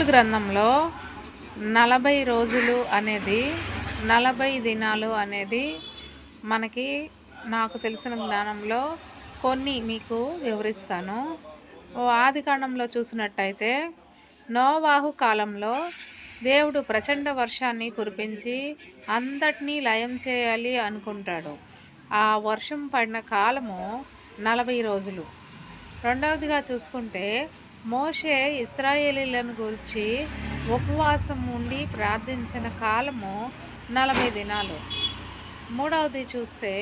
Bible గ్రంథంలో 40 రోజులు అనేది 40 దినాలు అనేది మనకి నాకు తెలిసిన జ్ఞానంలో కొన్ని మీకు వివరిస్తాను. ఆదికాండంలో చూసినట్టయితే నోవాహు కాలంలో దేవుడు ప్రచండ వర్షాన్ని కురిపించి అంతటినీ లయం చేయాలి అనుకుంటాడు. ఆ వర్షం పడిన కాలము 40 రోజులు. రెండవదిగా చూసుకుంటే మోషే ఇశ్రాయేలీలను గురించి ఉపవాసం ఉండి ప్రార్థించిన కాలము 40 దినాలు. మూడవది చూస్తే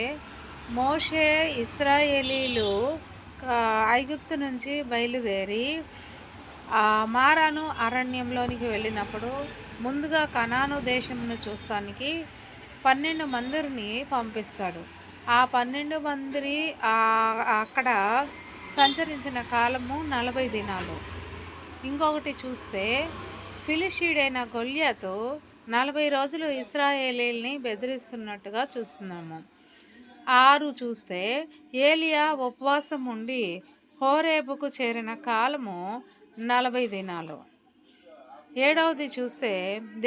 మోషే ఇశ్రాయేలీలు ఐగుప్తు నుంచి బయలుదేరి మారాను అరణ్యంలోనికి వెళ్ళినప్పుడు ముందుగా కనాను దేశంను చూస్తానికి 12 మందిని పంపిస్తాడు. ఆ 12 మంది అక్కడ సంచరించిన కాలము 40 దినాలు. ఇంకొకటి చూస్తే ఫిలిష్తీయుడైన గొల్యాతు 40 రోజులు ఇశ్రాయేలీల్ని బెదిరిస్తున్నట్టుగా చూస్తున్నాము. 6 చూస్తే ఏలియా ఉపవాసం ఉండి హోరేబుకు చేరిన కాలము 40 దినాలు. 7వది చూస్తే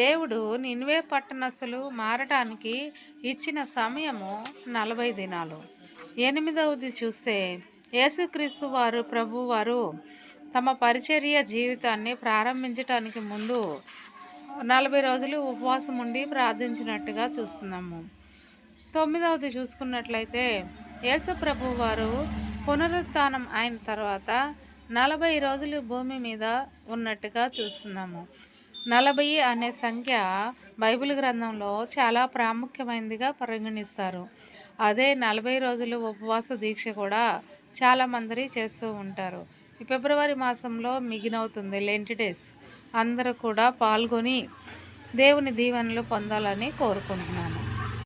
దేవుడు నినివే పట్టణస్థులు మారటానికి ఇచ్చిన సమయము 40 దినాలు. 8వది చూస్తే యేసుక్రీస్తు వారు ప్రభువారు తమ పరిచర్య జీవితాన్ని ప్రారంభించటానికి ముందు 40 రోజులు ఉపవాసం ఉండి ప్రార్థించినట్టుగా చూస్తున్నాము. 9వది చూసుకున్నట్లయితే యేసు ప్రభువారు పునరుత్థానం అయిన తర్వాత 40 రోజులు భూమి మీద ఉన్నట్టుగా చూస్తున్నాము. 40 అనే సంఖ్య బైబిల్ గ్రంథంలో చాలా ప్రాముఖ్యమైనదిగా పరిగణిస్తారు. అదే 40 రోజులు ఉపవాస దీక్ష కూడా చాలామంది చేస్తూ ఉంటారు. ఈ ఫిబ్రవరి మాసంలో మిగినవుతుంది లెంట్ డేస్. అందరూ కూడా పాల్గొని దేవుని దీవెనలు పొందాలని కోరుకుంటున్నాను.